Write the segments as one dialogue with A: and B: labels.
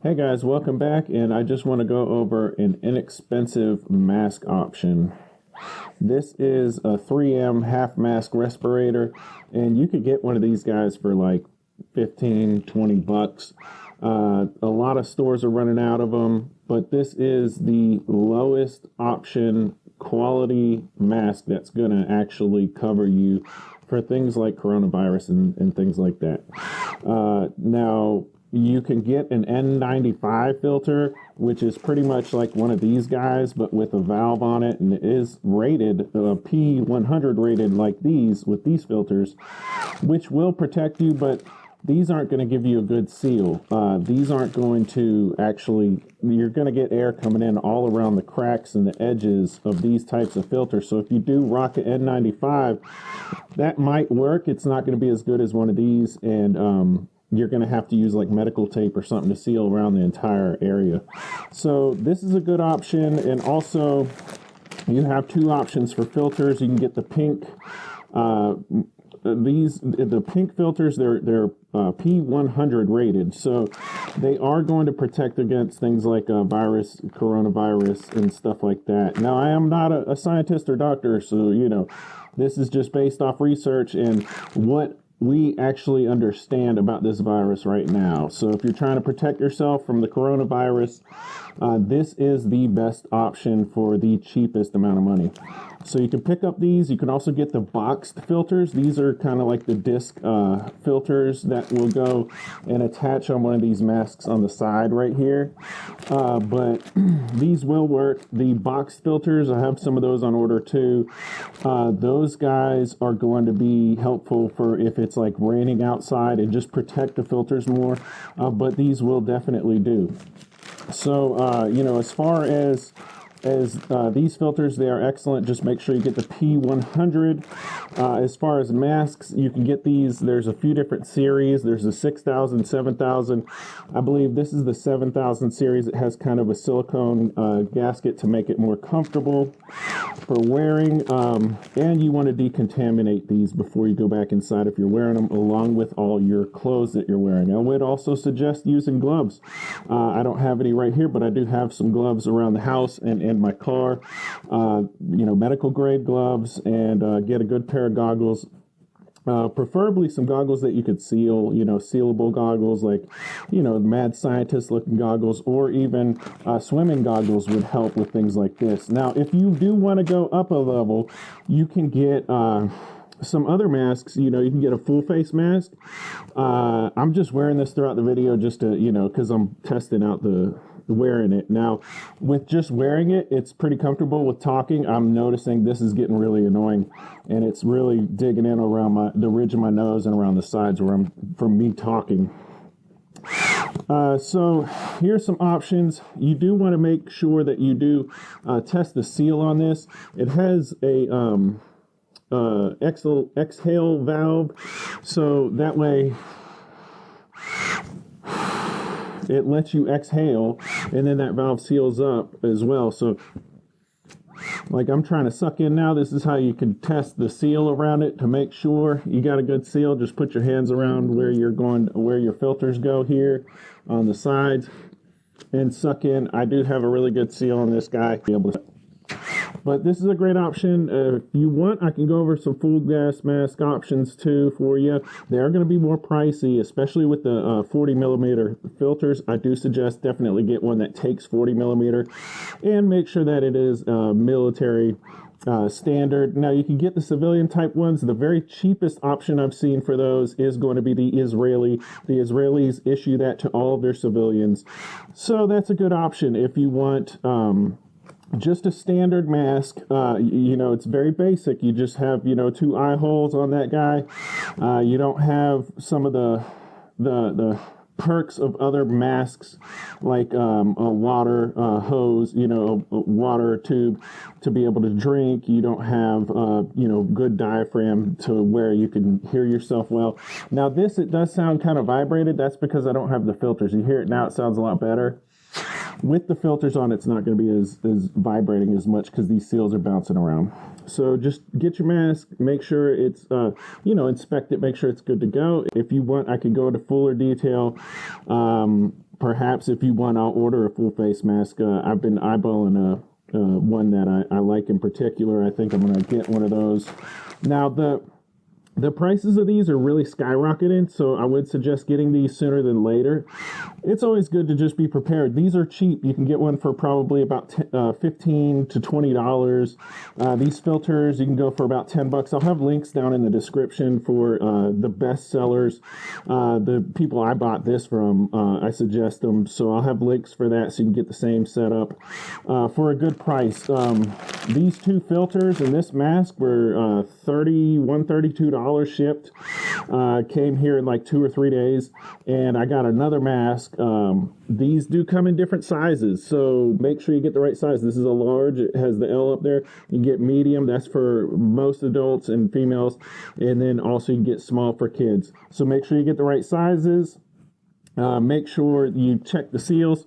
A: Hey guys, welcome back, and I just want to go over an inexpensive mask option. This is a 3M Halfmask respirator, and you could get one of these guys for like 15-20 bucks. A lot of stores are running out of them, but this is the lowest option quality mask that's going to actually cover you for things like coronavirus and things like that. Now, you can get an N95 filter, which is pretty much like one of these guys, but with a valve on it, and it is rated, P100 rated like these, with these filters, which will protect you, but these aren't going to give you a good seal. These aren't going to actually, you're going to get air coming in all around the cracks and the edges of these types of filters. So if you do rock an N95, that might work. It's not going to be as good as one of these, and you're going to have to use like medical tape or something to seal around the entire area. So this is a good option. And also you have two options for filters. You can get the pink, the pink filters, they're P100 rated. So they are going to protect against things like coronavirus and stuff like that. Now, I am not a scientist or doctor, so, this is just based off research and what we actually understand about this virus right now. So if you're trying to protect yourself from the coronavirus, this is the best option for the cheapest amount of money. So you can pick up these. You can also get the boxed filters. These are kind of like the disc filters that will go and attach on one of these masks on the side right here. But these will work. The boxed filters, I have some of those on order too. Those guys are going to be helpful for if it's like raining outside and just protect the filters more. But these will definitely do. So, as far as these filters, they are excellent. Just make sure you get the P100. As far as masks, you can get these. There's a few different series. There's a 6,000, 7,000. I believe this is the 7,000 series. It has kind of a silicone gasket to make it more comfortable for wearing. And you want to decontaminate these before you go back inside if you're wearing them, along with all your clothes that you're wearing. I would also suggest using gloves. I don't have any right here, but I do have some gloves around the house and in my car, medical grade gloves, and get a good pair of goggles, preferably some goggles that you could seal, sealable goggles, like, mad scientist looking goggles, or even swimming goggles would help with things like this. Now, if you do want to go up a level, you can get some other masks. You can get a full face mask. I'm just wearing this throughout the video just to, because I'm testing out wearing it. Now, with just wearing it, it's pretty comfortable. With talking, I'm noticing this is getting really annoying, and it's really digging in around the ridge of my nose and around the sides from me talking. So here's some options. You do want to make sure that you do test the seal on this. It has a exhale valve, so that way it lets you exhale, and then that valve seals up as well. So like I'm trying to suck in now, this is how you can test the seal around it to make sure you got a good seal. Just put your hands around where your filters go here on the sides and suck in. I do have a really good seal on this guy. But this is a great option. If you want, I can go over some full gas mask options too for you. They are going to be more pricey, especially with the 40 millimeter filters. I do suggest definitely get one that takes 40 millimeter and make sure that it is military standard. Now, you can get the civilian type ones. The very cheapest option I've seen for those is going to be the Israeli. The Israelis issue that to all of their civilians. So that's a good option if you want just a standard mask. It's very basic. You just have, 2 eye holes on that guy. You don't have some of the perks of other masks, like a water hose, a water tube to be able to drink. You don't have, good diaphragm to where you can hear yourself well. Now this, it does sound kind of vibrated. That's because I don't have the filters. You hear it now, it sounds a lot better. With the filters on, it's not going to be as vibrating as much because these seals are bouncing around. So just get your mask, make sure it's, inspect it, make sure it's good to go. If you want, I could go into fuller detail perhaps if you want, I'll order a full face mask. I've been eyeballing one that I like in particular. I think I'm going to get one of those. Now, the prices of these are really skyrocketing, so I would suggest getting these sooner than later. It's always good to just be prepared. These are cheap. You can get one for probably about $15 to $20. These filters, you can go for about $10. I'll have links down in the description for the best sellers. The people I bought this from, I suggest them, so I'll have links for that so you can get the same setup for a good price. These two filters and this mask were $32 shipped. Came here in like 2 or 3 days, and I got another mask. These do come in different sizes, so make sure you get the right size. This is a large. It has the L up there. You can get medium. That's for most adults and females, and then also you can get small for kids. So make sure you get the right sizes. Make sure you check the seals.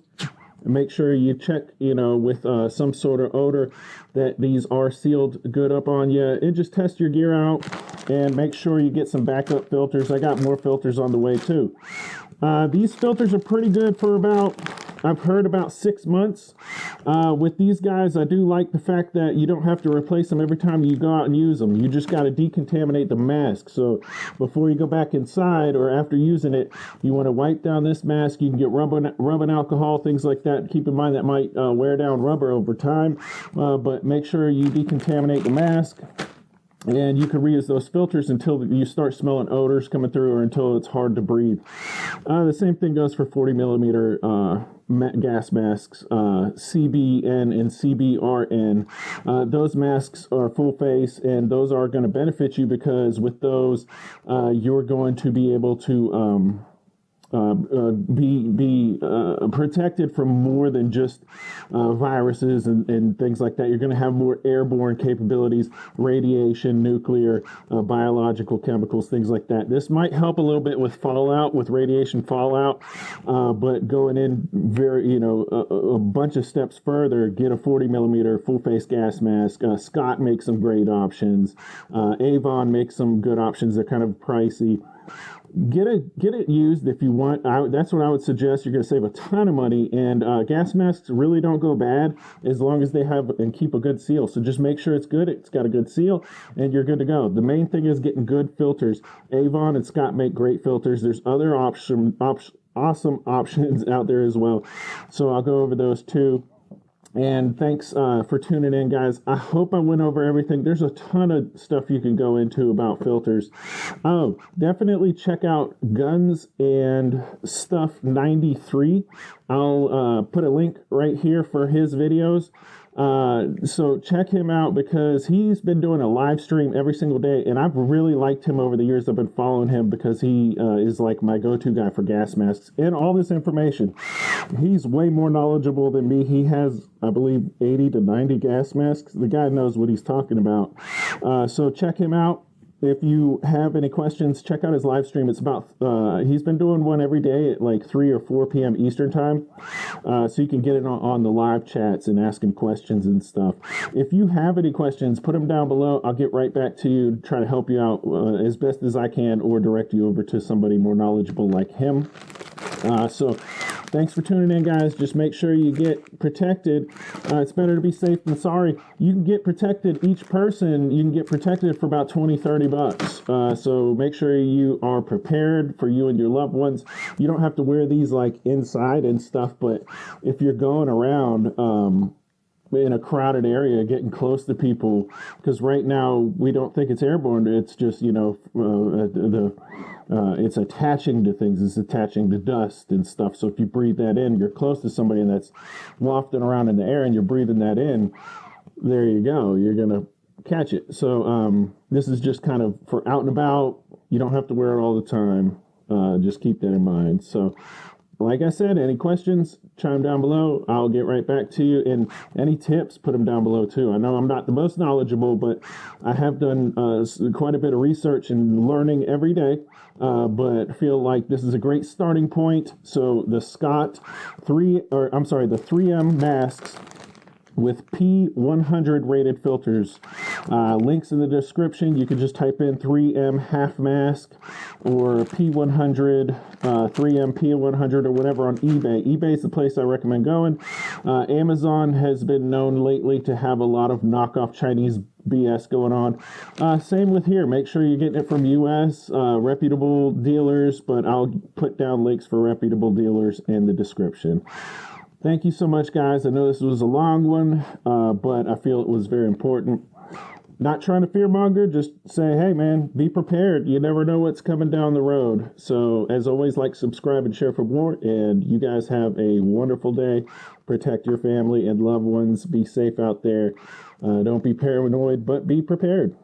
A: Make sure you check, with some sort of odor that these are sealed good up on you, and just test your gear out and make sure you get some backup filters. I got more filters on the way too. These filters are pretty good for I've heard about 6 months. With these guys, I do like the fact that you don't have to replace them every time you go out and use them. You just got to decontaminate the mask. So before you go back inside or after using it, you want to wipe down this mask. You can get rubbing alcohol, things like that. Keep in mind that might wear down rubber over time, but make sure you decontaminate the mask. And you can reuse those filters until you start smelling odors coming through or until it's hard to breathe. The same thing goes for 40 millimeter gas masks, CBN and CBRN. Those masks are full face, and those are going to benefit you because with those, you're going to be able to be protected from more than just viruses and things like that. You're going to have more airborne capabilities, radiation, nuclear, biological chemicals, things like that. This might help a little bit with fallout, with radiation fallout, but going in a bunch of steps further, get a 40 millimeter full face gas mask. Scott makes some great options. Avon makes some good options. They're kind of pricey. Get it used if you want. That's what I would suggest. You're going to save a ton of money, and gas masks really don't go bad as long as they have and keep a good seal. So just make sure it's good. It's got a good seal, and you're good to go. The main thing is getting good filters. Avon and Scott make great filters. There's other awesome options out there as well. So I'll go over those too. And thanks for tuning in, guys. I hope I went over everything. There's a ton of stuff you can go into about filters. Oh, definitely check out Guns and Stuff 93. I'll put a link right here for his videos. So check him out because he's been doing a live stream every single day, and I've really liked him over the years. I've been following him because he is like my go-to guy for gas masks and all this information. He's way more knowledgeable than me. He has, I believe, 80 to 90 gas masks. The guy knows what he's talking about. So check him out. If you have any questions, check out his live stream. It's about, he's been doing one every day at like 3 or 4 p.m. Eastern time. So you can get it on the live chats and ask him questions and stuff. If you have any questions, put them down below. I'll get right back to you, try to help you out as best as I can, or direct you over to somebody more knowledgeable like him. So thanks for tuning in, guys. Just make sure you get protected. It's better to be safe than sorry. You can get protected. Each person, you can get protected for about 20, 30 bucks. So make sure you are prepared for you and your loved ones. You don't have to wear these like inside and stuff, but if you're going around, in a crowded area, getting close to people, because right now we don't think it's airborne. It's just, it's attaching to things. It's attaching to dust and stuff. So if you breathe that in, you're close to somebody that's wafting around in the air and you're breathing that in, there you go. You're going to catch it. So this is just kind of for out and about. You don't have to wear it all the time. Just keep that in mind. So like I said, any questions, chime down below. I'll get right back to you. And any tips, put them down below too. I know I'm not the most knowledgeable, but I have done quite a bit of research and learning every day. But feel like this is a great starting point. So the 3M masks with P100 rated filters. Links in the description. You can just type in 3M Halfmask or P100, 3M P100 or whatever on eBay. eBay is the place I recommend going. Amazon has been known lately to have a lot of knockoff Chinese BS going on. Same with here. Make sure you're getting it from U.S. Reputable dealers, but I'll put down links for reputable dealers in the description. Thank you so much, guys. I know this was a long one, but I feel it was very important. Not trying to fearmonger, just say, hey, man, be prepared. You never know what's coming down the road. So, as always, like, subscribe, and share for more. And you guys have a wonderful day. Protect your family and loved ones. Be safe out there. Don't be paranoid, but be prepared.